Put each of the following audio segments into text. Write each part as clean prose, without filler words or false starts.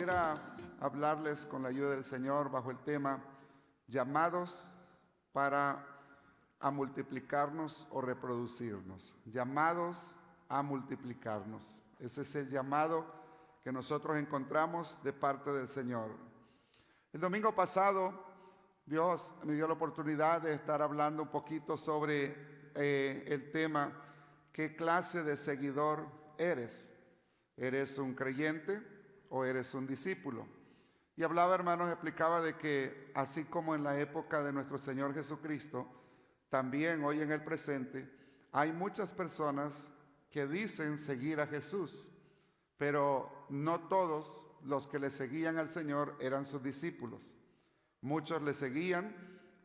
quisiera hablarles con la ayuda del Señor bajo el tema llamados a multiplicarnos o reproducirnos. Llamados a multiplicarnos. Ese es el llamado que nosotros encontramos de parte del Señor. El domingo pasado, Dios me dio la oportunidad de estar hablando un poquito sobre el tema, ¿qué clase de seguidor eres? ¿Eres un creyente o eres un discípulo? Y hablaba, hermanos, explicaba de que así como en la época de nuestro Señor Jesucristo, también hoy en el presente, hay muchas personas que dicen seguir a Jesús, pero no todos los que le seguían al Señor eran sus discípulos. Muchos le seguían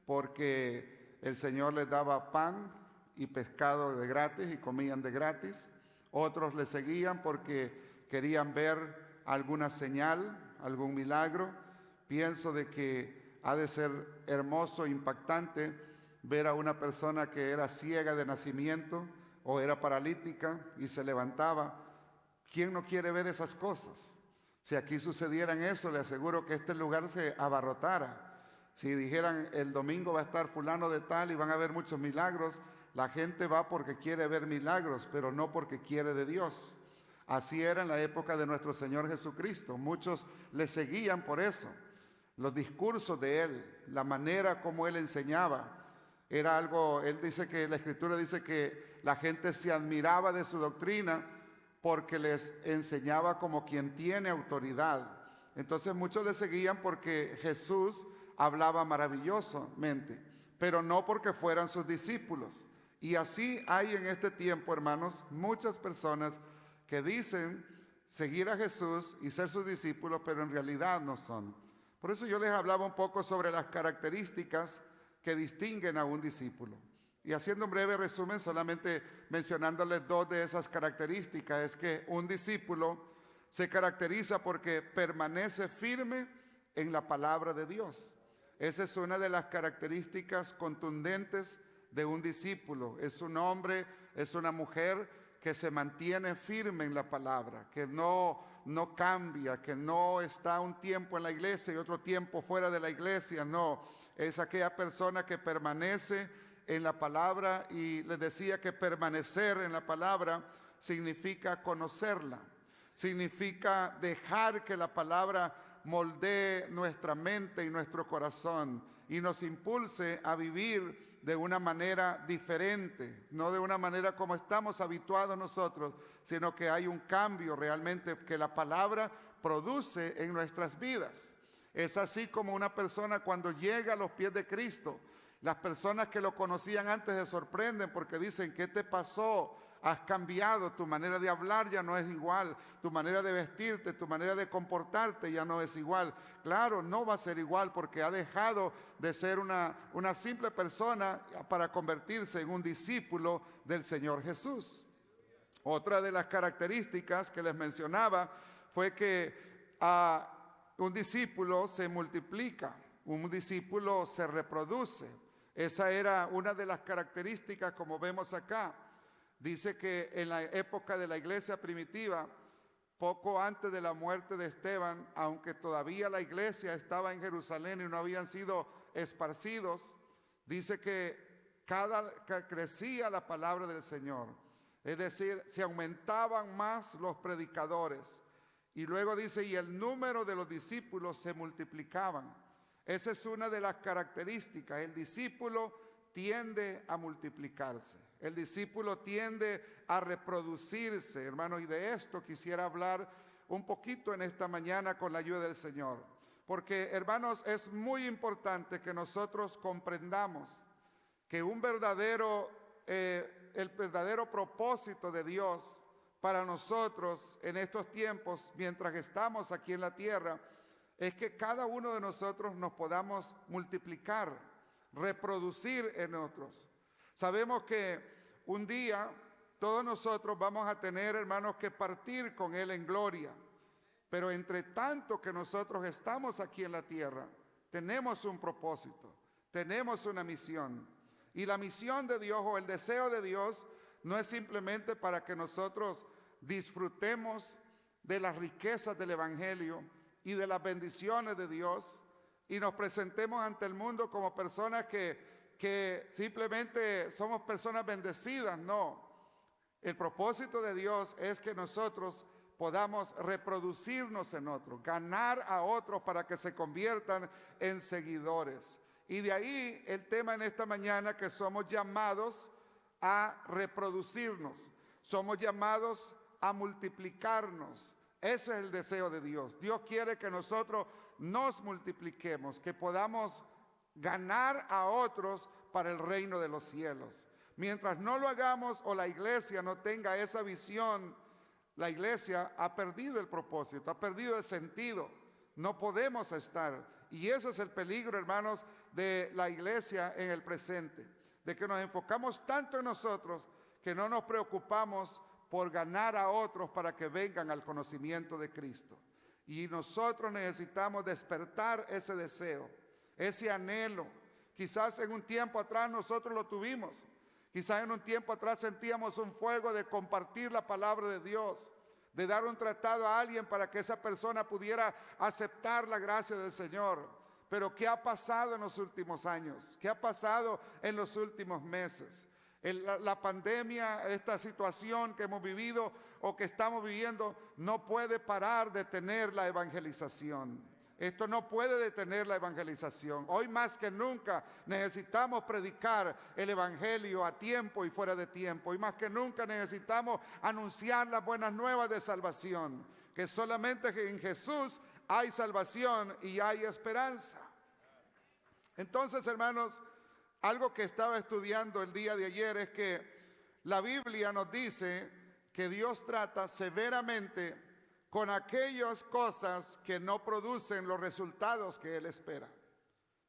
porque el Señor les daba pan y pescado de gratis y comían de gratis. Otros le seguían porque querían ver alguna señal, algún milagro. Pienso de que ha de ser hermoso, impactante ver a una persona que era ciega de nacimiento o era paralítica y se levantaba. ¿Quién no quiere ver esas cosas? Si aquí sucedieran eso, le aseguro que este lugar se abarrotara. Si dijeran el domingo va a estar fulano de tal y van a haber muchos milagros, la gente va porque quiere ver milagros, pero no porque quiere de Dios. Así era en la época de nuestro Señor Jesucristo. Muchos le seguían por eso. Los discursos de Él, la manera como Él enseñaba, era algo, Él dice que la Escritura dice que la gente se admiraba de su doctrina porque les enseñaba como quien tiene autoridad. Entonces muchos le seguían porque Jesús hablaba maravillosamente, pero no porque fueran sus discípulos. Y así hay en este tiempo, hermanos, muchas personas que dicen seguir a Jesús y ser sus discípulos, pero en realidad no son. Por eso yo les hablaba un poco sobre las características que distinguen a un discípulo. Y haciendo un breve resumen, solamente mencionándoles dos de esas características, es que un discípulo se caracteriza porque permanece firme en la palabra de Dios. Esa es una de las características contundentes de un discípulo. Es un hombre, es una mujer que se mantiene firme en la palabra, que no cambia, que no está un tiempo en la iglesia y otro tiempo fuera de la iglesia. No, es aquella persona que permanece en la palabra, y les decía que permanecer en la palabra significa conocerla, significa dejar que la palabra moldee nuestra mente y nuestro corazón y nos impulse a vivir de una manera diferente, no de una manera como estamos habituados nosotros, sino que hay un cambio realmente que la palabra produce en nuestras vidas. Es así como una persona cuando llega a los pies de Cristo, las personas que lo conocían antes se sorprenden porque dicen, ¿qué te pasó? Has cambiado, tu manera de hablar ya no es igual, tu manera de vestirte, tu manera de comportarte ya no es igual. Claro, no va a ser igual porque ha dejado de ser una simple persona para convertirse en un discípulo del Señor Jesús. Otra de las características que les mencionaba fue que un discípulo se multiplica, un discípulo se reproduce. Esa era una de las características, como vemos acá. Dice que en la época de la iglesia primitiva, poco antes de la muerte de Esteban, aunque todavía la iglesia estaba en Jerusalén y no habían sido esparcidos, dice que crecía la palabra del Señor. Es decir, se aumentaban más los predicadores. Y luego dice, y el número de los discípulos se multiplicaban. Esa es una de las características. El discípulo tiende a multiplicarse. El discípulo tiende a reproducirse, hermanos, y de esto quisiera hablar un poquito en esta mañana con la ayuda del Señor. Porque, hermanos, es muy importante que nosotros comprendamos que el verdadero propósito de Dios para nosotros en estos tiempos, mientras estamos aquí en la tierra, es que cada uno de nosotros nos podamos multiplicar, reproducir en otros. Sabemos que un día todos nosotros vamos a tener, hermanos, que partir con Él en gloria. Pero entre tanto que nosotros estamos aquí en la tierra, tenemos un propósito, tenemos una misión. Y la misión de Dios o el deseo de Dios no es simplemente para que nosotros disfrutemos de las riquezas del Evangelio y de las bendiciones de Dios y nos presentemos ante el mundo como personas que simplemente somos personas bendecidas. No, el propósito de Dios es que nosotros podamos reproducirnos en otros, ganar a otros para que se conviertan en seguidores. Y de ahí el tema en esta mañana, que somos llamados a reproducirnos, somos llamados a multiplicarnos. Ese es el deseo de Dios. Dios quiere que nosotros nos multipliquemos, que podamos ganar a otros para el reino de los cielos. Mientras no lo hagamos o la iglesia no tenga esa visión, la iglesia ha perdido el propósito, ha perdido el sentido. No podemos estar. Y ese es el peligro, hermanos, de la iglesia en el presente, de que nos enfocamos tanto en nosotros que no nos preocupamos por ganar a otros para que vengan al conocimiento de Cristo. Y nosotros necesitamos despertar ese deseo, ese anhelo. Quizás en un tiempo atrás nosotros lo tuvimos. Quizás en un tiempo atrás sentíamos un fuego de compartir la palabra de Dios, de dar un tratado a alguien para que esa persona pudiera aceptar la gracia del Señor. Pero ¿qué ha pasado en los últimos años? ¿Qué ha pasado en los últimos meses? La pandemia, esta situación que hemos vivido o que estamos viviendo, no puede parar de tener la evangelización. Esto no puede detener la evangelización. Hoy más que nunca necesitamos predicar el evangelio a tiempo y fuera de tiempo. Hoy más que nunca necesitamos anunciar las buenas nuevas de salvación, que solamente en Jesús hay salvación y hay esperanza. Entonces, hermanos, algo que estaba estudiando el día de ayer es que la Biblia nos dice que Dios trata severamente con aquellas cosas que no producen los resultados que Él espera.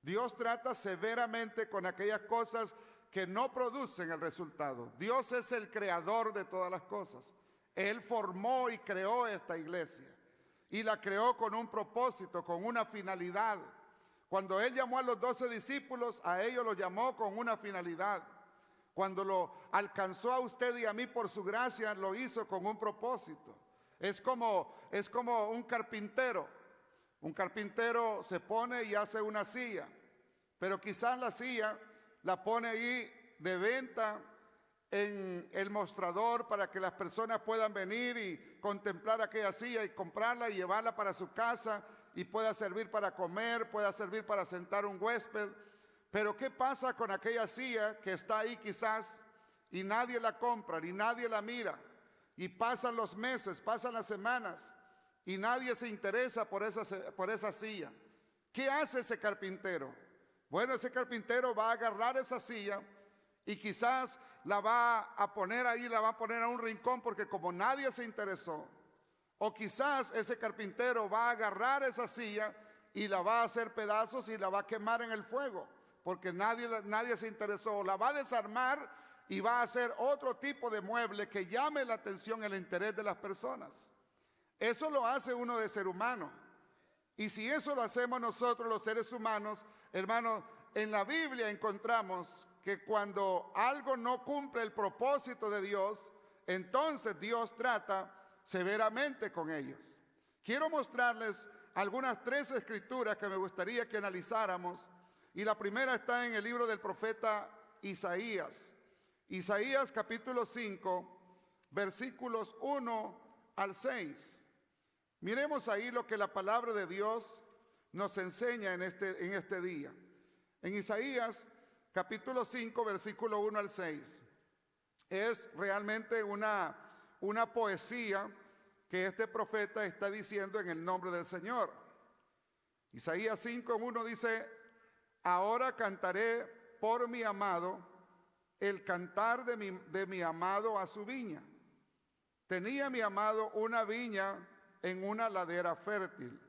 Dios trata severamente con aquellas cosas que no producen el resultado. Dios es el creador de todas las cosas. Él formó y creó esta iglesia y la creó con un propósito, con una finalidad. Cuando Él llamó a los 12 discípulos, a ellos los llamó con una finalidad. Cuando lo alcanzó a usted y a mí por su gracia, lo hizo con un propósito. Es como un carpintero. Un carpintero se pone y hace una silla, pero quizás la silla la pone ahí de venta en el mostrador para que las personas puedan venir y contemplar aquella silla y comprarla y llevarla para su casa y pueda servir para comer, pueda servir para sentar un huésped. Pero ¿qué pasa con aquella silla que está ahí quizás y nadie la compra ni nadie la mira? Y pasan los meses, pasan las semanas y nadie se interesa por esa silla. ¿Qué hace ese carpintero? Bueno, ese carpintero va a agarrar esa silla y quizás la va a poner ahí, la va a poner a un rincón porque como nadie se interesó. O quizás ese carpintero va a agarrar esa silla y la va a hacer pedazos y la va a quemar en el fuego porque nadie se interesó. O la va a desarmar y va a hacer otro tipo de mueble que llame la atención, el interés de las personas. Eso lo hace uno de ser humano. Y si eso lo hacemos nosotros los seres humanos, hermanos, en la Biblia encontramos que cuando algo no cumple el propósito de Dios, entonces Dios trata severamente con ellos. Quiero mostrarles algunas 3 escrituras que me gustaría que analizáramos. Y la primera está en el libro del profeta Isaías. Isaías capítulo 5, versículos 1 al 6. Miremos ahí lo que la palabra de Dios nos enseña en este día. En Isaías capítulo 5, versículo 1 al 6. Es realmente una poesía que este profeta está diciendo en el nombre del Señor. Isaías 5:1 dice: ahora cantaré por mi amado el cantar de mi amado a su viña. Tenía mi amado una viña en una ladera fértil.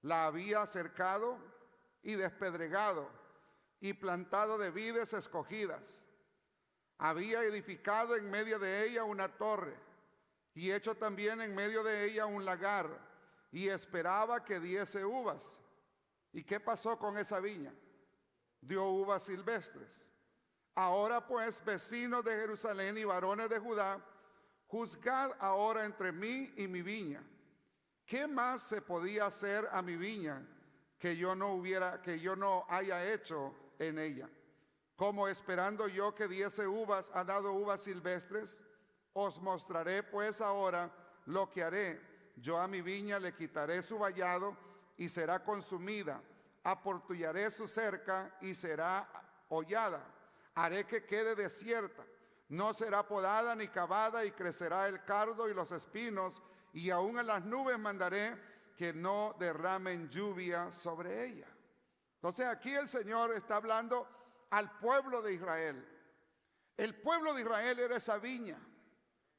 La había cercado y despedregado y plantado de vides escogidas. Había edificado en medio de ella una torre y hecho también en medio de ella un lagar y esperaba que diese uvas. ¿Y qué pasó con esa viña? Dio uvas silvestres. Ahora pues, vecinos de Jerusalén y varones de Judá, juzgad ahora entre mí y mi viña. ¿Qué más se podía hacer a mi viña que yo no haya hecho en ella? Como esperando yo que diese uvas, ha dado uvas silvestres. Os mostraré pues ahora lo que haré. Yo a mi viña le quitaré su vallado y será consumida. Aportillaré su cerca y será hollada. Haré que quede desierta. No será podada ni cavada, y crecerá el cardo y los espinos, y aún en las nubes mandaré que no derramen lluvia sobre ella. Entonces aquí el Señor está hablando al pueblo de Israel. El pueblo de Israel era esa viña.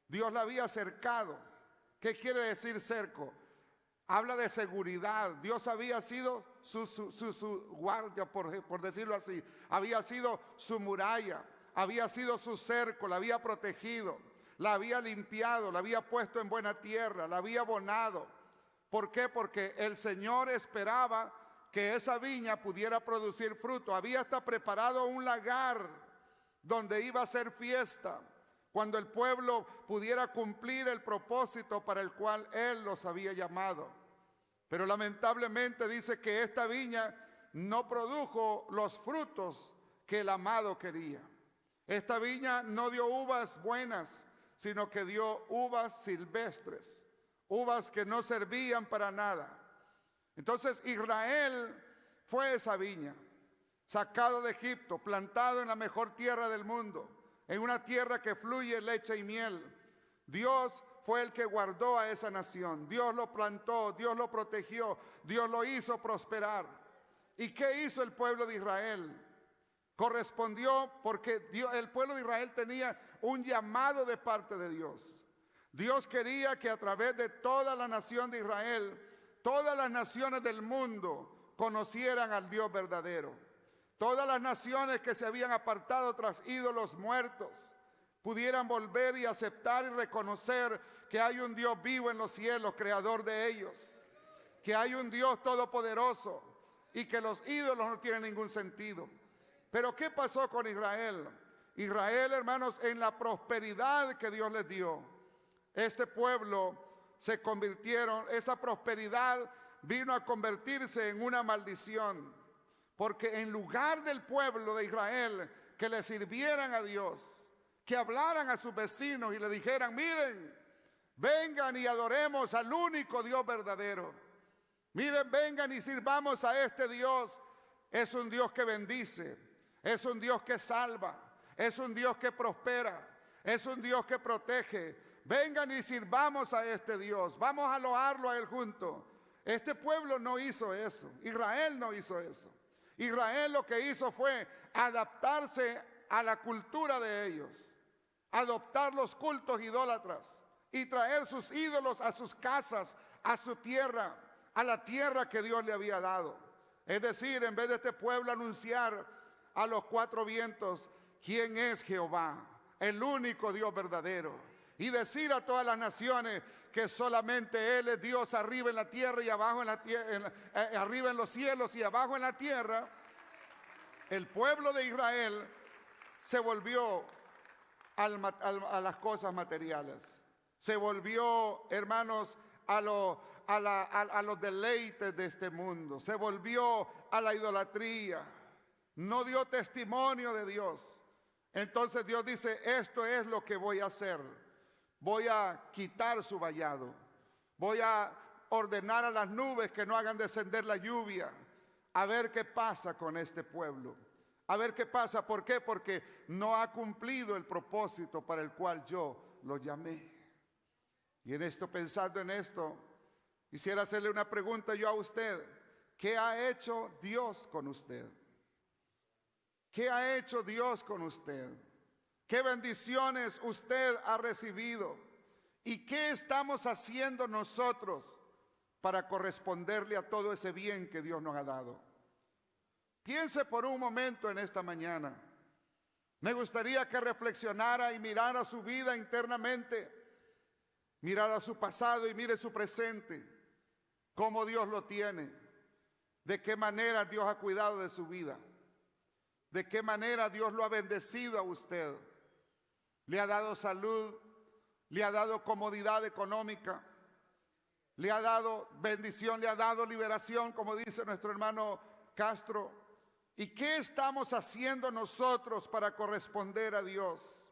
Dios la había cercado. ¿Qué quiere decir cerco? Habla de seguridad. Dios había sido su guardia, por decirlo así. Había sido su muralla. Había sido su cerco, la había protegido, la había limpiado, la había puesto en buena tierra, la había abonado. ¿Por qué? Porque el Señor esperaba que esa viña pudiera producir fruto. Había hasta preparado un lagar donde iba a ser fiesta, cuando el pueblo pudiera cumplir el propósito para el cual Él los había llamado. Pero lamentablemente dice que esta viña no produjo los frutos que el amado quería. Esta viña no dio uvas buenas, sino que dio uvas silvestres, uvas que no servían para nada. Entonces Israel fue esa viña, sacado de Egipto, plantado en la mejor tierra del mundo, en una tierra que fluye leche y miel. Dios fue el que guardó a esa nación. Dios lo plantó, Dios lo protegió, Dios lo hizo prosperar. ¿Y qué hizo el pueblo de Israel? Correspondió, porque el pueblo de Israel tenía un llamado de parte de Dios. Dios quería que a través de toda la nación de Israel, todas las naciones del mundo conocieran al Dios verdadero. Todas las naciones que se habían apartado tras ídolos muertos pudieran volver y aceptar y reconocer que hay un Dios vivo en los cielos, creador de ellos, que hay un Dios todopoderoso y que los ídolos no tienen ningún sentido. Pero ¿qué pasó con Israel? Israel, hermanos, en la prosperidad que Dios les dio, este pueblo se convirtieron, esa prosperidad vino a convertirse en una maldición, porque en lugar del pueblo de Israel que le sirvieran a Dios, que hablaran a sus vecinos y le dijeran: miren, vengan y adoremos al único Dios verdadero, miren, vengan y sirvamos a este Dios. Es un Dios que bendice, es un Dios que salva, es un Dios que prospera, es un Dios que protege. Vengan y sirvamos a este Dios, vamos a loarlo a Él juntos. Este pueblo no hizo eso, Israel no hizo eso. Israel lo que hizo fue adaptarse a la cultura de ellos, adoptar los cultos idólatras y traer sus ídolos a sus casas, a su tierra, a la tierra que Dios le había dado. Es decir, en vez de este pueblo anunciar a los cuatro vientos quién es Jehová, el único Dios verdadero, y decir a todas las naciones que solamente Él es Dios arriba en la tierra y abajo en la tierra, arriba en los cielos y abajo en la tierra, el pueblo de Israel se volvió a las cosas materiales, se volvió, hermanos, a los deleites de este mundo, se volvió a la idolatría, no dio testimonio de Dios. Entonces Dios dice: esto es lo que voy a hacer. Voy a quitar su vallado. Voy a ordenar a las nubes que no hagan descender la lluvia. A ver qué pasa con este pueblo. A ver qué pasa. ¿Por qué? Porque no ha cumplido el propósito para el cual yo lo llamé. Y en esto, pensando en esto, quisiera hacerle una pregunta yo a usted. ¿Qué ha hecho Dios con usted? ¿Qué ha hecho Dios con usted? ¿Qué bendiciones usted ha recibido? ¿Y qué estamos haciendo nosotros para corresponderle a todo ese bien que Dios nos ha dado? Piense por un momento en esta mañana. Me gustaría que reflexionara y mirara su vida internamente, mirara su pasado y mire su presente, cómo Dios lo tiene, de qué manera Dios ha cuidado de su vida, de qué manera Dios lo ha bendecido a usted. Le ha dado salud, le ha dado comodidad económica, le ha dado bendición, le ha dado liberación, como dice nuestro hermano Castro. ¿Y qué estamos haciendo nosotros para corresponder a Dios?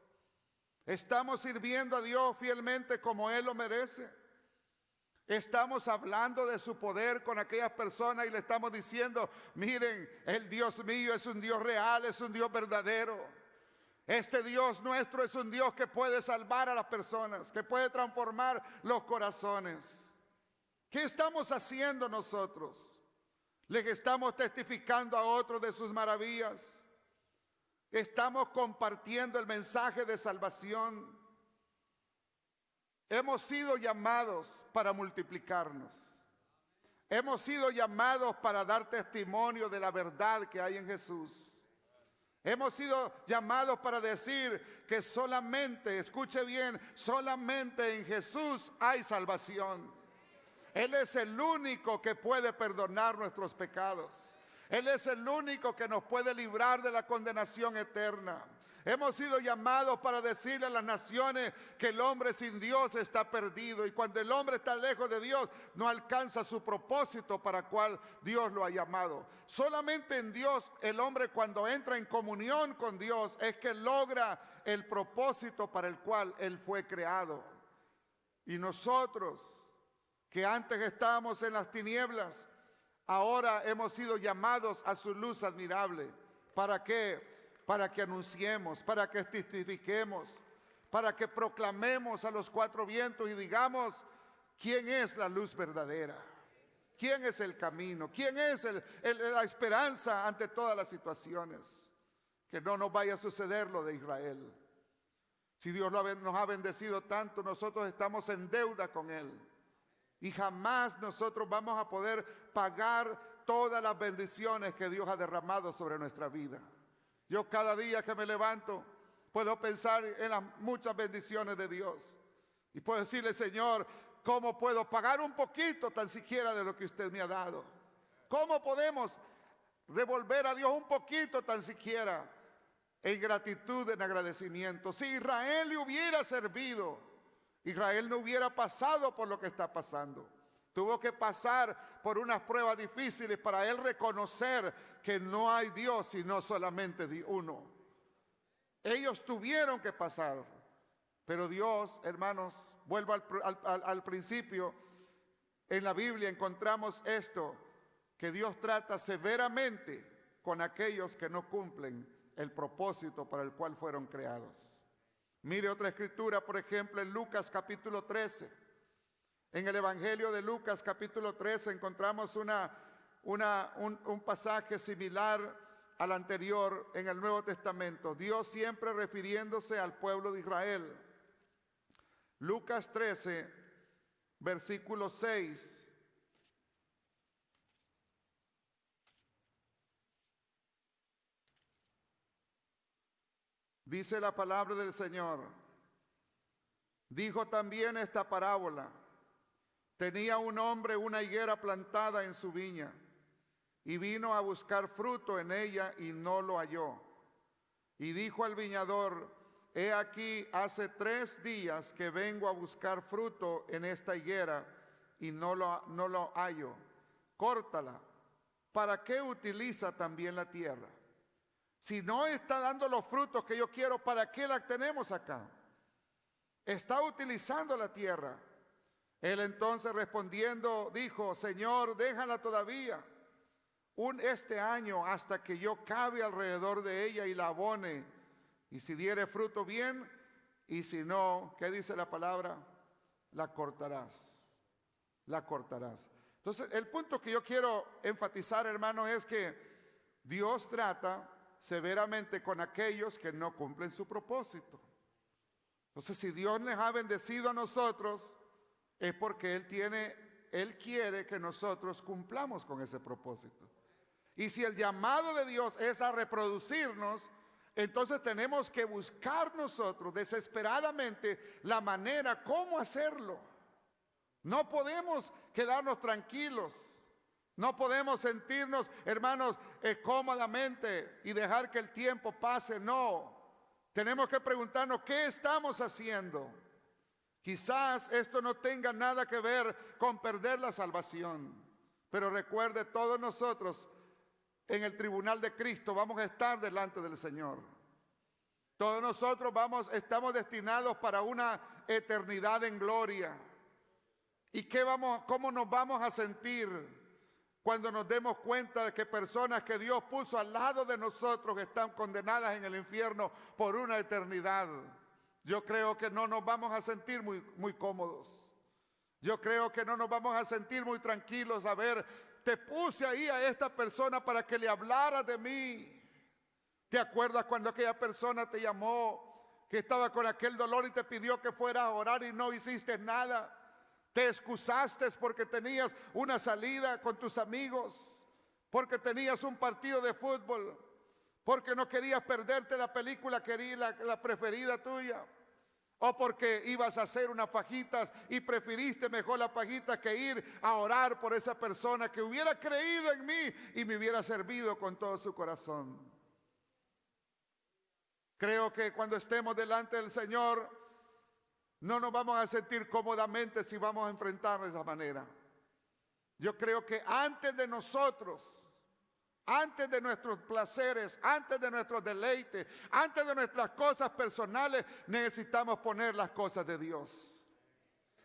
¿Estamos sirviendo a Dios fielmente como Él lo merece? ¿Estamos hablando de su poder con aquellas personas y le estamos diciendo, miren, el Dios mío es un Dios real, es un Dios verdadero? Este Dios nuestro es un Dios que puede salvar a las personas, que puede transformar los corazones. ¿Qué estamos haciendo nosotros? ¿Les estamos testificando a otros de sus maravillas? ¿Estamos compartiendo el mensaje de salvación? Hemos sido llamados para multiplicarnos. Hemos sido llamados para dar testimonio de la verdad que hay en Jesús. Hemos sido llamados para decir que solamente, escuche bien, solamente en Jesús hay salvación. Él es el único que puede perdonar nuestros pecados. Él es el único que nos puede librar de la condenación eterna. Hemos sido llamados para decirle a las naciones que el hombre sin Dios está perdido. Y cuando el hombre está lejos de Dios, no alcanza su propósito para el cual Dios lo ha llamado. Solamente en Dios, el hombre cuando entra en comunión con Dios, es que logra el propósito para el cual él fue creado. Y nosotros, que antes estábamos en las tinieblas, ahora hemos sido llamados a su luz admirable. ¿Para qué? Para que anunciemos, para que testifiquemos, para que proclamemos a los cuatro vientos y digamos, ¿quién es la luz verdadera? ¿Quién es el camino? ¿Quién es la esperanza ante todas las situaciones? Que no nos vaya a suceder lo de Israel. Si Dios nos ha bendecido tanto, nosotros estamos en deuda con Él. Y jamás nosotros vamos a poder pagar todas las bendiciones que Dios ha derramado sobre nuestra vida. Yo cada día que me levanto puedo pensar en las muchas bendiciones de Dios. Y puedo decirle, Señor, ¿cómo puedo pagar un poquito tan siquiera de lo que usted me ha dado? ¿Cómo podemos revolver a Dios un poquito tan siquiera en gratitud, en agradecimiento? Si Israel le hubiera servido, Israel no hubiera pasado por lo que está pasando. Tuvo que pasar por unas pruebas difíciles para él reconocer que no hay Dios sino solamente uno. Ellos tuvieron que pasar, pero Dios, hermanos, vuelvo al principio, en la Biblia encontramos esto, que Dios trata severamente con aquellos que no cumplen el propósito para el cual fueron creados. Mire otra escritura, por ejemplo, en Lucas capítulo 13. En el Evangelio de Lucas capítulo 13 encontramos un pasaje similar al anterior en el Nuevo Testamento. Dios siempre refiriéndose al pueblo de Israel. Lucas 13, versículo 6. Dice la palabra del Señor. Dijo también esta parábola. Tenía un hombre una higuera plantada en su viña y vino a buscar fruto en ella y no lo halló. Y dijo al viñador, he aquí hace 3 días que vengo a buscar fruto en esta higuera y no lo hallo. Córtala. ¿Para qué utiliza también la tierra? Si no está dando los frutos que yo quiero, ¿para qué la tenemos acá? Está utilizando la tierra. Él entonces respondiendo dijo, Señor, déjala todavía este año hasta que yo cabe alrededor de ella y la abone. Y si diere fruto bien, y si no, ¿qué dice la palabra? La cortarás. La cortarás. Entonces, el punto que yo quiero enfatizar, hermano, es que Dios trata severamente con aquellos que no cumplen su propósito. Entonces, si Dios les ha bendecido a nosotros, es porque Él quiere que nosotros cumplamos con ese propósito. Y si el llamado de Dios es a reproducirnos, entonces tenemos que buscar nosotros desesperadamente la manera cómo hacerlo. No podemos quedarnos tranquilos. No podemos sentirnos, hermanos, cómodamente y dejar que el tiempo pase. No. Tenemos que preguntarnos, ¿qué estamos haciendo? Quizás esto no tenga nada que ver con perder la salvación, pero recuerde, todos nosotros en el tribunal de Cristo vamos a estar delante del Señor. Todos nosotros estamos destinados para una eternidad en gloria. ¿Y cómo nos vamos a sentir cuando nos demos cuenta de que personas que Dios puso al lado de nosotros están condenadas en el infierno por una eternidad? Yo creo que no nos vamos a sentir muy cómodos. Yo creo que no nos vamos a sentir muy tranquilos. A ver, te puse ahí a esta persona para que le hablara de mí. ¿Te acuerdas cuando aquella persona te llamó, que estaba con aquel dolor y te pidió que fueras a orar y no hiciste nada? Te excusaste porque tenías una salida con tus amigos, porque tenías un partido de fútbol, porque no querías perderte la película la preferida tuya, o porque ibas a hacer unas fajitas y preferiste mejor las fajitas que ir a orar por esa persona que hubiera creído en mí y me hubiera servido con todo su corazón. Creo que cuando estemos delante del Señor no nos vamos a sentir cómodamente si vamos a enfrentarnos de esa manera. Yo creo que antes de nosotros, antes de nuestros placeres, antes de nuestros deleites, antes de nuestras cosas personales, necesitamos poner las cosas de Dios.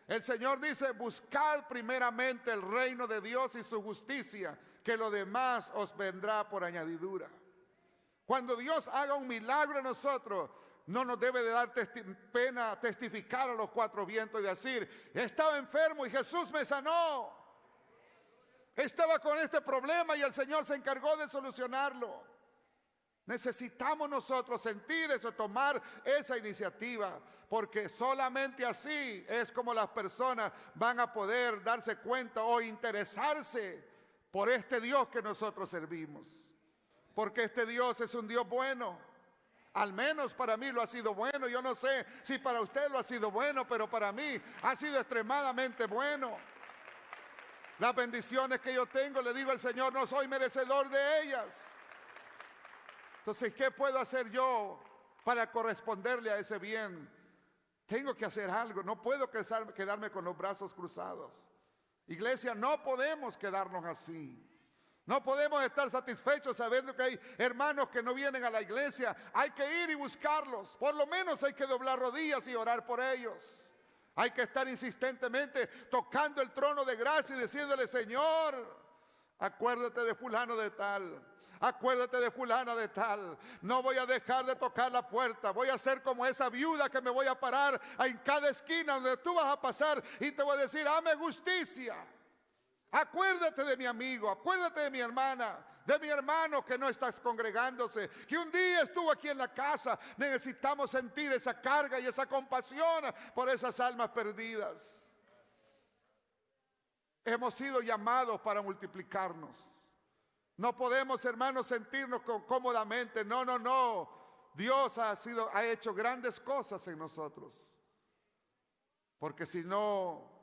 El Señor dice: buscad primeramente el reino de Dios y su justicia, que lo demás os vendrá por añadidura. Cuando Dios haga un milagro en nosotros, no nos debe de dar pena testificar a los cuatro vientos y decir: estaba enfermo y Jesús me sanó. Estaba con este problema y el Señor se encargó de solucionarlo. Necesitamos nosotros sentir eso, tomar esa iniciativa, porque solamente así es como las personas van a poder darse cuenta o interesarse por este Dios que nosotros servimos. Porque este Dios es un Dios bueno. Al menos para mí lo ha sido bueno. Yo no sé si para usted lo ha sido bueno, pero para mí ha sido extremadamente bueno. Las bendiciones que yo tengo, le digo al Señor, no soy merecedor de ellas. Entonces, ¿qué puedo hacer yo para corresponderle a ese bien? Tengo que hacer algo. No puedo quedarme con los brazos cruzados. Iglesia, no podemos quedarnos así. No podemos estar satisfechos sabiendo que hay hermanos que no vienen a la iglesia. Hay que ir y buscarlos. Por lo menos hay que doblar rodillas y orar por ellos. Hay que estar insistentemente tocando el trono de gracia y diciéndole: Señor, acuérdate de fulano de tal. Acuérdate de fulana de tal. No voy a dejar de tocar la puerta. Voy a ser como esa viuda que me voy a parar en cada esquina donde tú vas a pasar y te voy a decir: hame justicia. Acuérdate de mi amigo, acuérdate de mi hermana, de mi hermano que no estás congregándose, que un día estuvo aquí en la casa. Necesitamos sentir esa carga y esa compasión por esas almas perdidas. Hemos sido llamados para multiplicarnos. No podemos, hermanos, sentirnos cómodamente. No. Dios ha hecho grandes cosas en nosotros. Porque si no,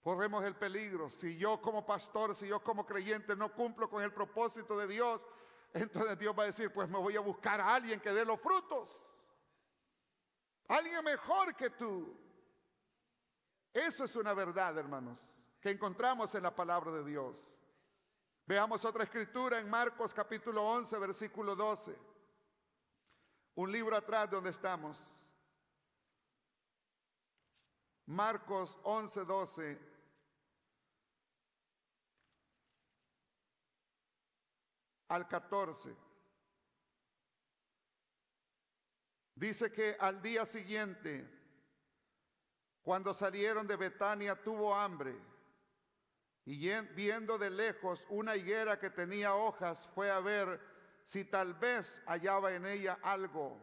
corremos el peligro. Si yo como pastor, si yo como creyente no cumplo con el propósito de Dios, entonces Dios va a decir: pues me voy a buscar a alguien que dé los frutos. Alguien mejor que tú. Eso es una verdad, hermanos, que encontramos en la palabra de Dios. Veamos otra escritura en Marcos capítulo 11, versículo 12. Un libro atrás de donde estamos. Marcos 11, 12. Al 14. Dice que al día siguiente, cuando salieron de Betania, tuvo hambre, y viendo de lejos una higuera que tenía hojas, fue a ver si tal vez hallaba en ella algo.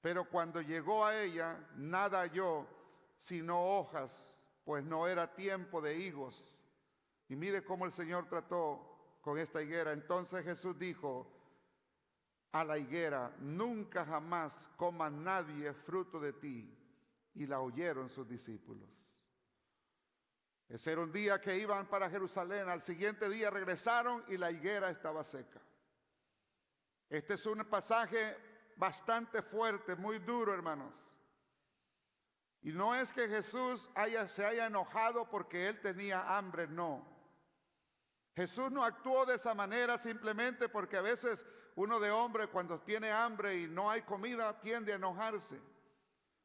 Pero cuando llegó a ella, nada halló sino hojas, pues no era tiempo de higos. Y mire cómo el Señor trató con esta higuera. Entonces Jesús dijo a la higuera: nunca jamás coma nadie fruto de ti. Y la oyeron sus discípulos. Ese era un día que iban para Jerusalén. Al siguiente día regresaron y la higuera estaba seca. Este es un pasaje bastante fuerte, muy duro, hermanos. Y no es que Jesús se haya enojado porque él tenía hambre, no. Jesús no actuó de esa manera simplemente porque a veces uno de hombre cuando tiene hambre y no hay comida tiende a enojarse.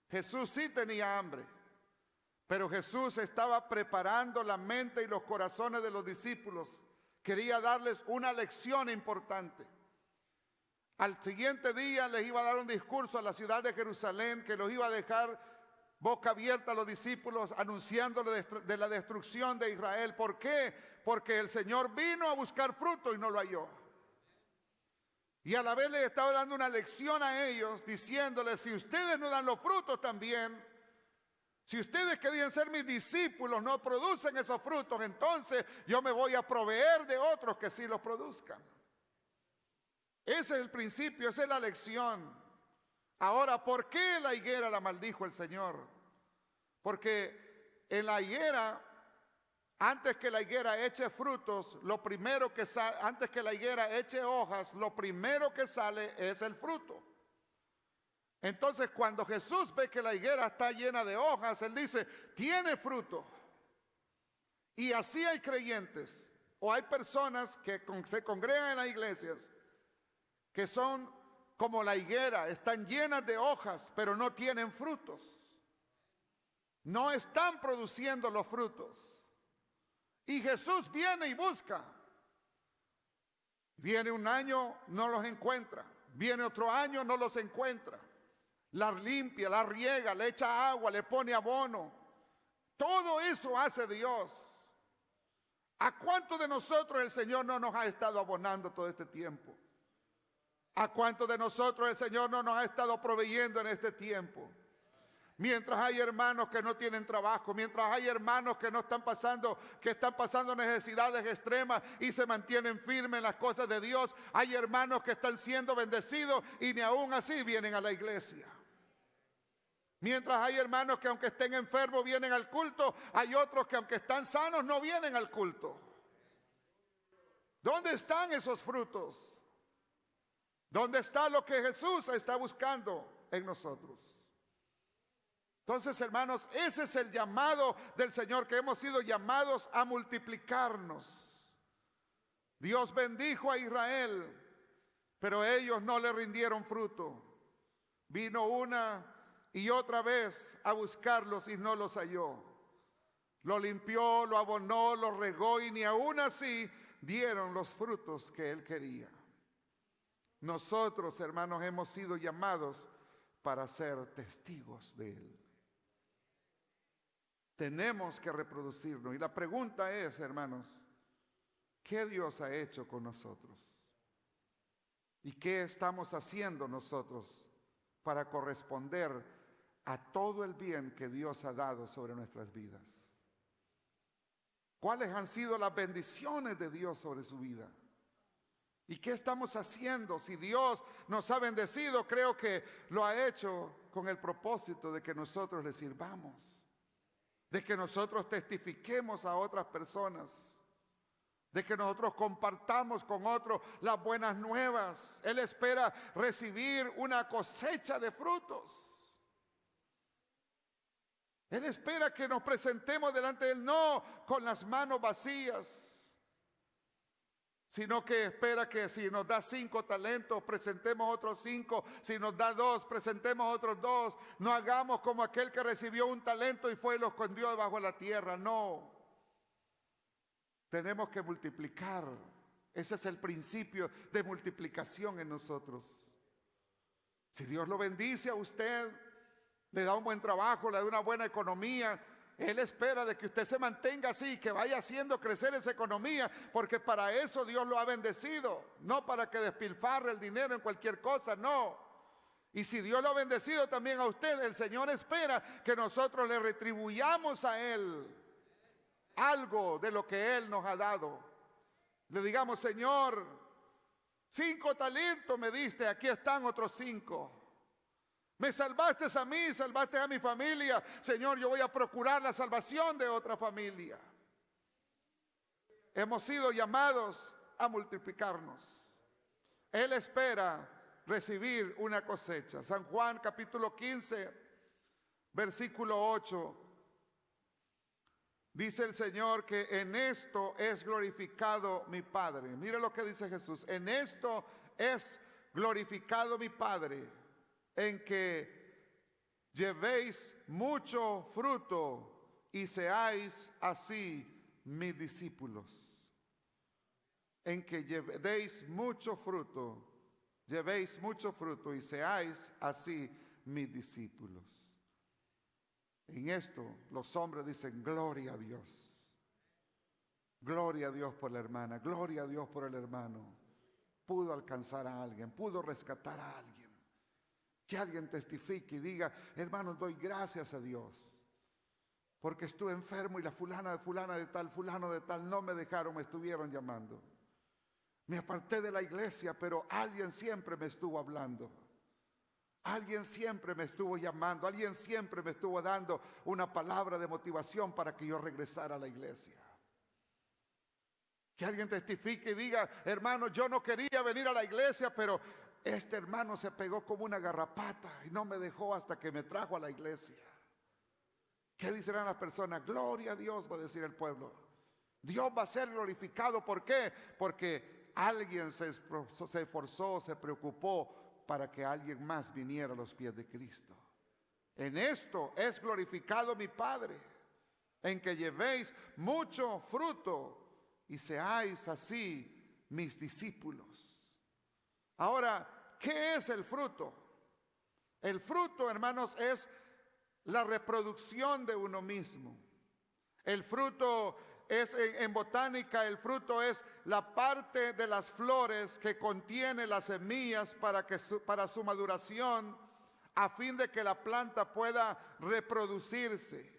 Jesús sí tenía hambre, pero Jesús estaba preparando la mente y los corazones de los discípulos. Quería darles una lección importante. Al siguiente día les iba a dar un discurso a la ciudad de Jerusalén que los iba a dejar boca abierta a los discípulos, anunciándoles de la destrucción de Israel. ¿Por qué? Porque el Señor vino a buscar fruto y no lo halló. Y a la vez les estaba dando una lección a ellos, diciéndoles, si ustedes no dan los frutos también, si ustedes querían ser mis discípulos, no producen esos frutos, entonces yo me voy a proveer de otros que sí los produzcan. Ese es el principio, esa es la lección. Ahora, ¿por qué la higuera la maldijo el Señor? Porque en la higuera, antes que la higuera eche frutos, lo primero que sale, antes que la higuera eche hojas, lo primero que sale es el fruto. Entonces, cuando Jesús ve que la higuera está llena de hojas, Él dice, tiene fruto. Y así hay creyentes, o hay personas que se congregan en las iglesias, que son como la higuera, están llenas de hojas, pero no tienen frutos. No están produciendo los frutos. Y Jesús viene y busca. Viene un año, no los encuentra. Viene otro año, no los encuentra. La limpia, la riega, le echa agua, le pone abono. Todo eso hace Dios. ¿A cuántos de nosotros el Señor no nos ha estado abonando todo este tiempo? ¿A cuántos de nosotros el Señor no nos ha estado proveyendo en este tiempo? Mientras hay hermanos que no tienen trabajo, mientras hay hermanos que están pasando necesidades extremas y se mantienen firmes en las cosas de Dios, hay hermanos que están siendo bendecidos y ni aún así vienen a la iglesia. Mientras hay hermanos que aunque estén enfermos vienen al culto, hay otros que aunque están sanos no vienen al culto. ¿Dónde están esos frutos? ¿Dónde está lo que Jesús está buscando en nosotros? Entonces, hermanos, ese es el llamado del Señor, que hemos sido llamados a multiplicarnos. Dios bendijo a Israel, pero ellos no le rindieron fruto. Vino una y otra vez a buscarlos y no los halló. Lo limpió, lo abonó, lo regó y ni aún así dieron los frutos que él quería. Nosotros, hermanos, hemos sido llamados para ser testigos de Él. Tenemos que reproducirnos. Y la pregunta es, hermanos, ¿qué Dios ha hecho con nosotros? ¿Y qué estamos haciendo nosotros para corresponder a todo el bien que Dios ha dado sobre nuestras vidas? ¿Cuáles han sido las bendiciones de Dios sobre su vida? ¿Y qué estamos haciendo? Si Dios nos ha bendecido, creo que lo ha hecho con el propósito de que nosotros le sirvamos, de que nosotros testifiquemos a otras personas, de que nosotros compartamos con otros las buenas nuevas. Él espera recibir una cosecha de frutos. Él espera que nos presentemos delante de Él, no con las manos vacías, sino que espera que si nos da 5 talentos, presentemos otros 5. Si nos da 2, presentemos otros 2. No hagamos como aquel que recibió un talento y fue y lo escondió debajo de la tierra. No. Tenemos que multiplicar. Ese es el principio de multiplicación en nosotros. Si Dios lo bendice a usted, le da un buen trabajo, le da una buena economía, Él espera de que usted se mantenga así, que vaya haciendo crecer esa economía, porque para eso Dios lo ha bendecido, no para que despilfarre el dinero en cualquier cosa, no. Y si Dios lo ha bendecido también a usted, el Señor espera que nosotros le retribuyamos a Él algo de lo que Él nos ha dado. Le digamos, Señor, 5 talentos me diste, aquí están otros 5. Me salvaste a mí, salvaste a mi familia. Señor, yo voy a procurar la salvación de otra familia. Hemos sido llamados a multiplicarnos. Él espera recibir una cosecha. San Juan capítulo 15, versículo 8. Dice el Señor que en esto es glorificado mi Padre. Mire lo que dice Jesús. En esto es glorificado mi Padre, en que llevéis mucho fruto y seáis así mis discípulos. En que llevéis mucho fruto, y seáis así mis discípulos. En esto los hombres dicen gloria a Dios. Gloria a Dios por la hermana, gloria a Dios por el hermano. Pudo alcanzar a alguien, pudo rescatar a alguien. Que alguien testifique y diga, hermanos, doy gracias a Dios. Porque estuve enfermo y la fulano de tal, no me dejaron, me estuvieron llamando. Me aparté de la iglesia, pero alguien siempre me estuvo hablando. Alguien siempre me estuvo llamando, alguien siempre me estuvo dando una palabra de motivación para que yo regresara a la iglesia. Que alguien testifique y diga, hermano, yo no quería venir a la iglesia, pero este hermano se pegó como una garrapata y no me dejó hasta que me trajo a la iglesia. ¿Qué dirán las personas? Gloria a Dios, va a decir el pueblo. Dios va a ser glorificado. ¿Por qué? Porque alguien se esforzó, se preocupó para que alguien más viniera a los pies de Cristo. En esto es glorificado mi Padre, en que llevéis mucho fruto y seáis así mis discípulos. Ahora, ¿qué es el fruto? El fruto, hermanos, es la reproducción de uno mismo. El fruto es, en botánica, el fruto es la parte de las flores que contiene las semillas para su maduración, a fin de que la planta pueda reproducirse,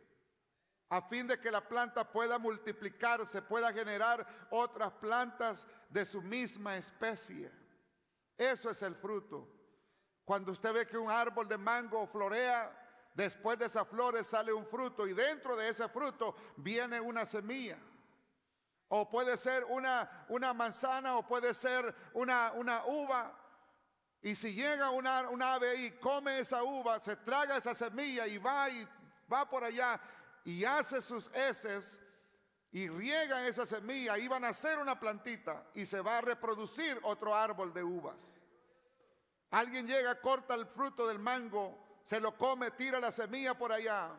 a fin de que la planta pueda multiplicarse, pueda generar otras plantas de su misma especie. Eso es el fruto. Cuando usted ve que un árbol de mango florea, después de esas flores sale un fruto y dentro de ese fruto viene una semilla. O puede ser una manzana o puede ser una uva. Y si llega un ave y come esa uva, se traga esa semilla y va por allá y hace sus heces y riega esa semilla, y van a hacer una plantita y se va a reproducir otro árbol de uvas. Alguien llega, corta el fruto del mango, se lo come, tira la semilla por allá.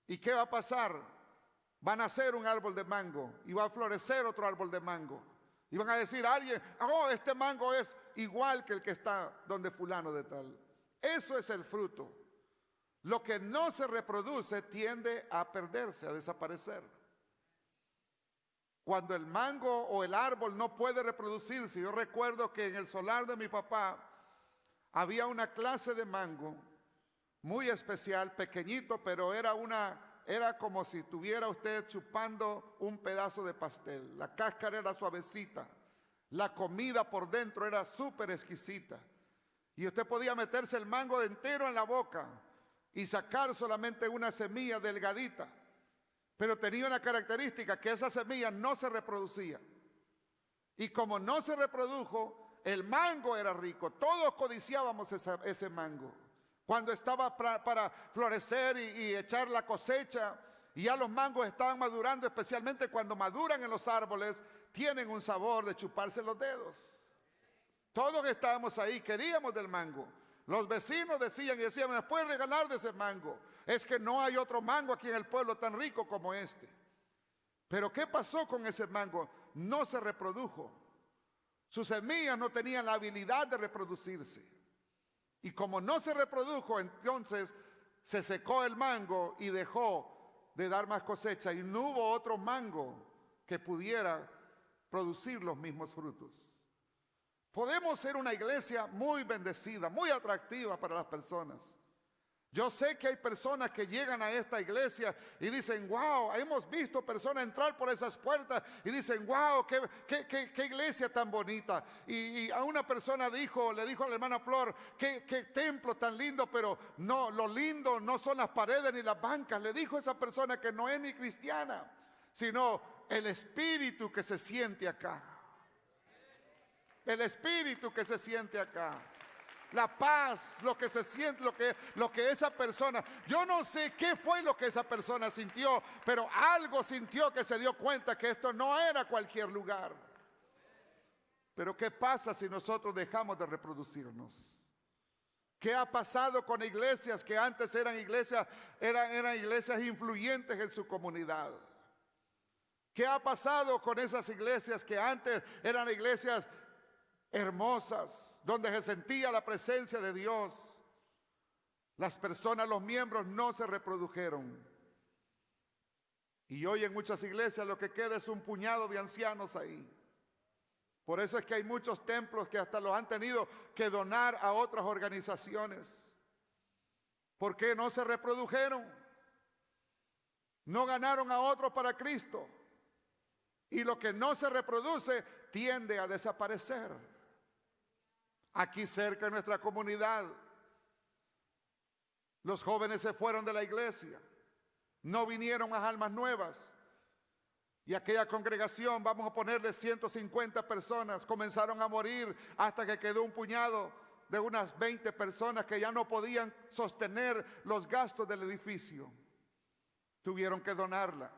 ¿Y qué va a pasar? Van a hacer un árbol de mango y va a florecer otro árbol de mango. Y van a decir a alguien, oh, este mango es igual que el que está donde fulano de tal. Eso es el fruto. Lo que no se reproduce tiende a perderse, a desaparecer. Cuando el mango o el árbol no puede reproducirse, yo recuerdo que en el solar de mi papá había una clase de mango muy especial, pequeñito, pero era como si estuviera usted chupando un pedazo de pastel. La cáscara era suavecita, la comida por dentro era súper exquisita. Y usted podía meterse el mango entero en la boca y sacar solamente una semilla delgadita. Pero tenía una característica, que esa semilla no se reproducía. Y como no se reprodujo, el mango era rico. Todos codiciábamos ese mango. Cuando estaba para florecer y echar la cosecha, y ya los mangos estaban madurando, especialmente cuando maduran en los árboles, tienen un sabor de chuparse los dedos. Todos que estábamos ahí queríamos del mango. Los vecinos decían ¿me puedes regalar de ese mango? Es que no hay otro mango aquí en el pueblo tan rico como este. Pero ¿qué pasó con ese mango? No se reprodujo. Sus semillas no tenían la habilidad de reproducirse. Y como no se reprodujo, entonces se secó el mango y dejó de dar más cosecha. Y no hubo otro mango que pudiera producir los mismos frutos. Podemos ser una iglesia muy bendecida, muy atractiva para las personas. Yo sé que hay personas que llegan a esta iglesia y dicen, wow, hemos visto personas entrar por esas puertas y dicen, wow, qué iglesia tan bonita. Y a una persona le dijo a la hermana Flor, qué templo tan lindo, pero no, lo lindo no son las paredes ni las bancas. Le dijo a esa persona que no es ni cristiana, sino el espíritu que se siente acá. El espíritu que se siente acá. la paz, lo que se siente, lo que esa persona, yo no sé qué fue lo que esa persona sintió, pero algo sintió que se dio cuenta que esto no era cualquier lugar. Pero ¿qué pasa si nosotros dejamos de reproducirnos? ¿Qué ha pasado con iglesias que antes eran iglesias influyentes en su comunidad? ¿Qué ha pasado con esas iglesias que antes eran iglesias hermosas, donde se sentía la presencia de Dios? Las personas, los miembros no se reprodujeron. Y hoy en muchas iglesias lo que queda es un puñado de ancianos ahí. Por eso es que hay muchos templos que hasta los han tenido que donar a otras organizaciones. Porque no se reprodujeron. No ganaron a otros para Cristo. Y lo que no se reproduce tiende a desaparecer. Aquí cerca de nuestra comunidad, los jóvenes se fueron de la iglesia. No vinieron más almas nuevas. Y aquella congregación, vamos a ponerle 150 personas, comenzaron a morir hasta que quedó un puñado de unas 20 personas que ya no podían sostener los gastos del edificio. Tuvieron que donarla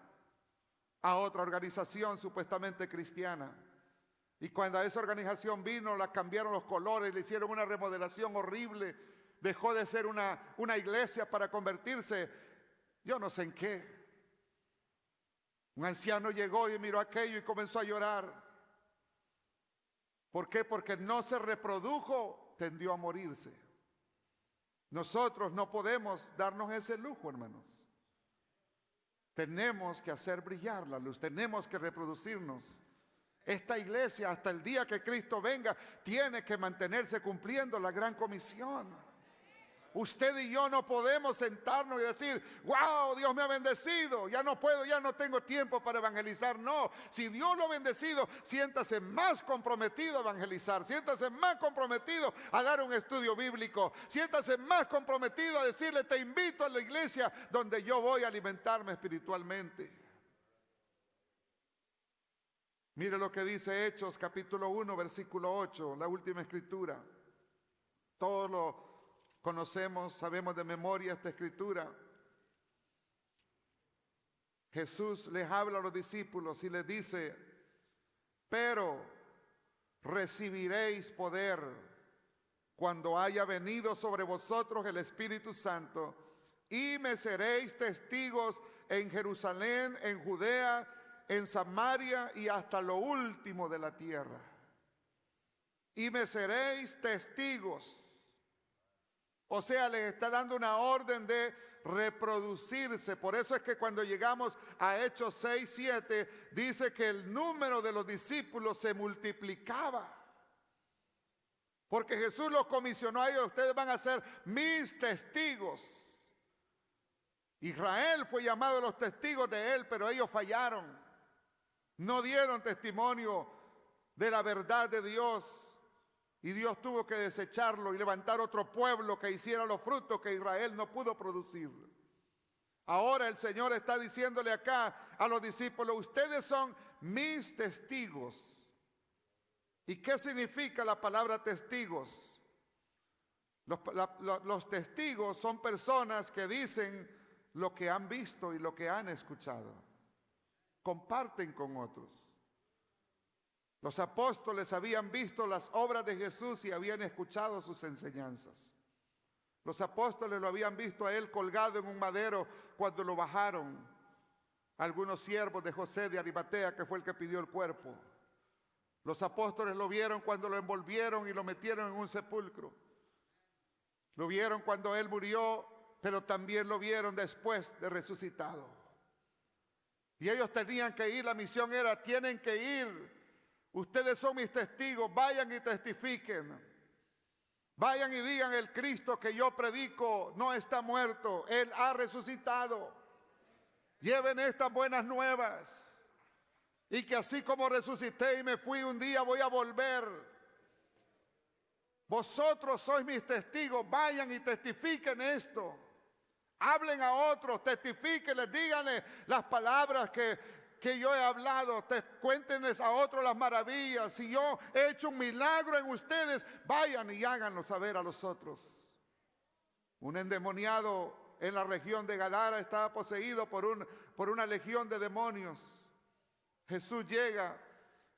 a otra organización supuestamente cristiana. Y cuando esa organización vino, la cambiaron los colores, le hicieron una remodelación horrible, dejó de ser una iglesia para convertirse, yo no sé en qué. Un anciano llegó y miró aquello y comenzó a llorar. ¿Por qué? Porque no se reprodujo, tendió a morirse. Nosotros no podemos darnos ese lujo, hermanos. Tenemos que hacer brillar la luz, tenemos que reproducirnos. Esta iglesia, hasta el día que Cristo venga, tiene que mantenerse cumpliendo la gran comisión. Usted y yo no podemos sentarnos y decir, wow, Dios me ha bendecido, ya no puedo, ya no tengo tiempo para evangelizar. No, si Dios lo ha bendecido, siéntase más comprometido a evangelizar, siéntase más comprometido a dar un estudio bíblico, siéntase más comprometido a decirle, te invito a la iglesia donde yo voy a alimentarme espiritualmente. Mire lo que dice Hechos capítulo 1, versículo 8, la última escritura. Todos lo conocemos, sabemos de memoria esta escritura. Jesús les habla a los discípulos y les dice, pero recibiréis poder cuando haya venido sobre vosotros el Espíritu Santo y me seréis testigos en Jerusalén, en Judea, en Samaria y hasta lo último de la tierra. Y me seréis testigos. O sea, les está dando una orden de reproducirse. Por eso es que cuando llegamos a Hechos 6, 7, dice que el número de los discípulos se multiplicaba. Porque Jesús los comisionó a ellos, ustedes van a ser mis testigos. Israel fue llamado los testigos de él, pero ellos fallaron. No dieron testimonio de la verdad de Dios. Y Dios tuvo que desecharlo y levantar otro pueblo que hiciera los frutos que Israel no pudo producir. Ahora el Señor está diciéndole acá a los discípulos, ustedes son mis testigos. ¿Y qué significa la palabra testigos? Los testigos son personas que dicen lo que han visto y lo que han escuchado. Comparten con otros. Los apóstoles habían visto las obras de Jesús y habían escuchado sus enseñanzas. Los apóstoles lo habían visto a él colgado en un madero cuando lo bajaron algunos siervos de José de Arimatea, que fue el que pidió el cuerpo. Los apóstoles lo vieron cuando lo envolvieron y lo metieron en un sepulcro. Lo vieron cuando él murió, pero también lo vieron después de resucitado. Y ellos tenían que ir, la misión era, tienen que ir. Ustedes son mis testigos, vayan y testifiquen. Vayan y digan, el Cristo que yo predico no está muerto, Él ha resucitado. Lleven estas buenas nuevas. Y que así como resucité y me fui, un día voy a volver. Vosotros sois mis testigos, vayan y testifiquen esto. Hablen a otros, testifíquenles, díganle las palabras que que yo he hablado, cuéntenles a otros las maravillas. Si yo he hecho un milagro en ustedes, vayan y háganlo saber a los otros. Un endemoniado en la región de Gadara estaba poseído por una legión de demonios. Jesús llega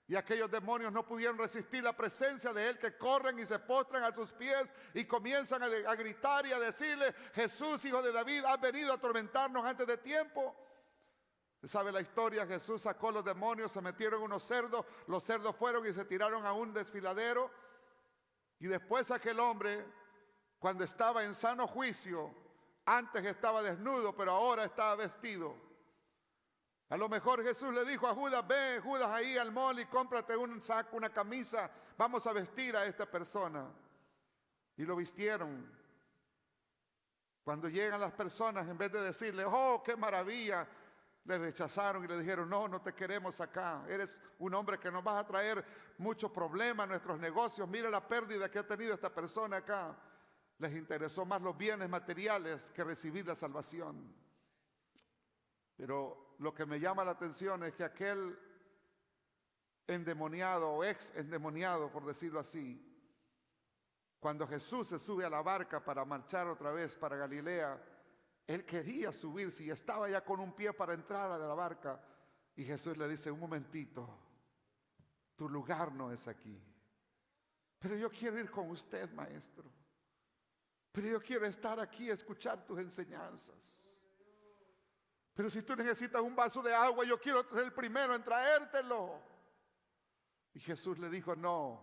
y aquellos demonios no pudieron resistir la presencia de Él, que corren y se postran a sus pies y comienzan a gritar y a decirle: Jesús, hijo de David, has venido a atormentarnos antes de tiempo. ¿Sabe la historia? Jesús sacó los demonios, se metieron unos cerdos, los cerdos fueron y se tiraron a un desfiladero. Y después aquel hombre, cuando estaba en sano juicio, antes estaba desnudo, pero ahora estaba vestido. A lo mejor Jesús le dijo a Judas: ve, Judas, ahí al mall y cómprate un saco, una camisa, vamos a vestir a esta persona. Y lo vistieron. Cuando llegan las personas, en vez de decirle: oh, qué maravilla, le rechazaron y le dijeron: no, no te queremos acá, eres un hombre que nos vas a traer muchos problemas a nuestros negocios, mira la pérdida que ha tenido esta persona acá. Les interesó más los bienes materiales que recibir la salvación. Pero lo que me llama la atención es que aquel endemoniado o ex endemoniado, por decirlo así, cuando Jesús se sube a la barca para marchar otra vez para Galilea, él quería subirse y estaba ya con un pie para entrar a la barca. Y Jesús le dice: un momentito, tu lugar no es aquí. Pero yo quiero ir con usted, maestro. Pero yo quiero estar aquí a escuchar tus enseñanzas. Pero si tú necesitas un vaso de agua, yo quiero ser el primero en traértelo. Y Jesús le dijo: no,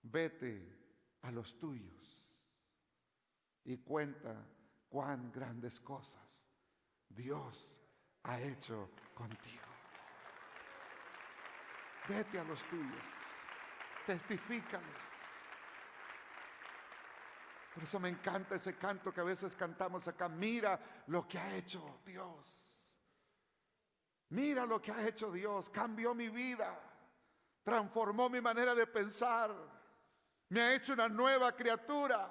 vete a los tuyos y cuenta cuán grandes cosas Dios ha hecho contigo. Vete a los tuyos, testifícales. Por eso me encanta ese canto que a veces cantamos acá: mira lo que ha hecho Dios. Mira lo que ha hecho Dios. Cambió mi vida, transformó mi manera de pensar, me ha hecho una nueva criatura.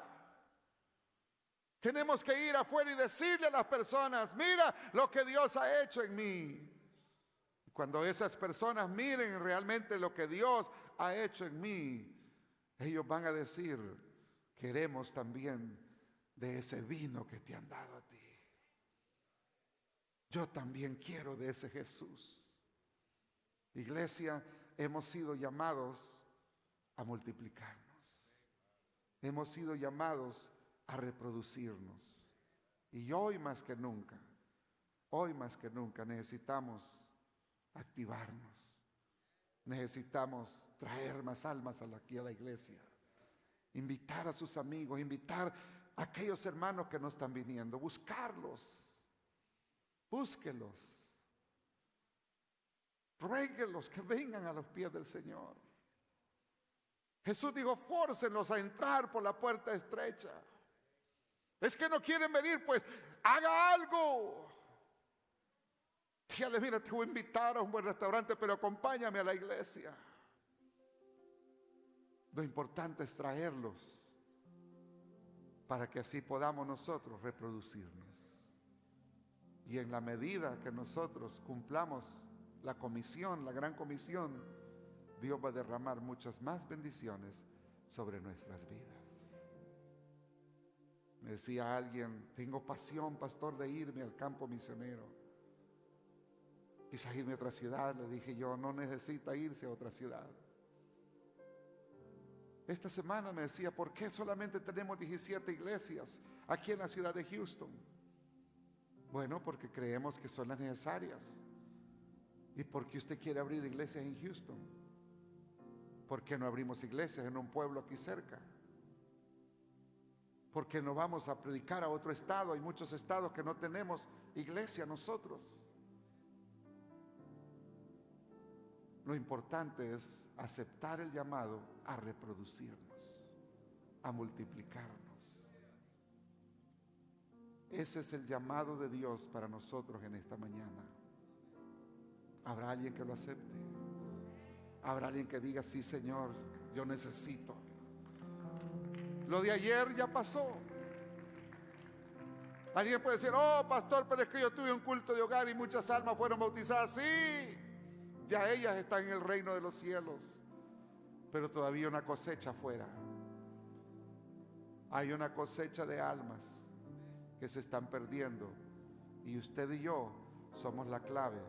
Tenemos que ir afuera y decirle a las personas: mira lo que Dios ha hecho en mí. Cuando esas personas miren realmente lo que Dios ha hecho en mí, ellos van a decir: queremos también de ese vino que te han dado a ti. Yo también quiero de ese Jesús. Iglesia, hemos sido llamados a multiplicarnos. Hemos sido llamados a reproducirnos. Y hoy más que nunca necesitamos activarnos. Necesitamos traer más almas aquí a la iglesia. Invitar a sus amigos, invitar a aquellos hermanos que no están viniendo, buscarlos, búsquelos, ruéguelos que vengan a los pies del Señor. Jesús dijo: fórcenlos a entrar por la puerta estrecha. Es que no quieren venir, pues haga algo. Dígale: mira, te voy a invitar a un buen restaurante, pero acompáñame a la iglesia. Lo importante es traerlos para que así podamos nosotros reproducirnos. Y en la medida que nosotros cumplamos la comisión, la gran comisión, Dios va a derramar muchas más bendiciones sobre nuestras vidas. Me decía alguien: tengo pasión, pastor, de irme al campo misionero. Quizás irme a otra ciudad. Le dije yo: no necesita irse a otra ciudad. Esta semana me decía: ¿por qué solamente tenemos 17 iglesias aquí en la ciudad de Houston? Bueno, porque creemos que son las necesarias. ¿Y por qué usted quiere abrir iglesias en Houston? ¿Por qué no abrimos iglesias en un pueblo aquí cerca? ¿Por qué no vamos a predicar a otro estado? Hay muchos estados que no tenemos iglesia nosotros. Lo importante es aceptar el llamado a reproducirnos, a multiplicarnos. Ese es el llamado de Dios para nosotros en esta mañana. ¿Habrá alguien que lo acepte? ¿Habrá alguien que diga: sí, Señor, yo necesito? Lo de ayer ya pasó. Alguien puede decir, oh pastor, pero es que yo tuve un culto de hogar y muchas almas fueron bautizadas. Sí, ya ellas están en el reino de los cielos, pero todavía una cosecha afuera. Hay una cosecha de almas que se están perdiendo y usted y yo somos la clave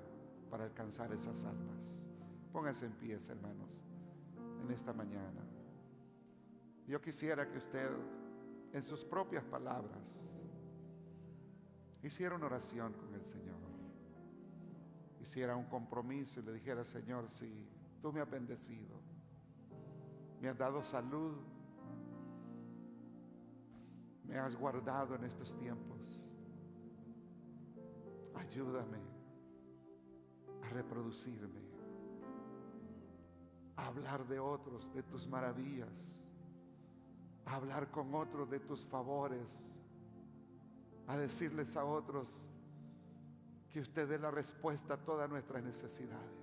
para alcanzar esas almas. Pónganse en pie, hermanos, en esta mañana. Yo quisiera que usted, en sus propias palabras, hiciera una oración con el Señor, hiciera un compromiso y le dijera: Señor, sí, tú me has bendecido, me has dado salud, me has guardado en estos tiempos. Ayúdame a reproducirme, a hablar de otros de tus maravillas, a hablar con otros de tus favores, a decirles a otros que usted dé la respuesta a todas nuestras necesidades.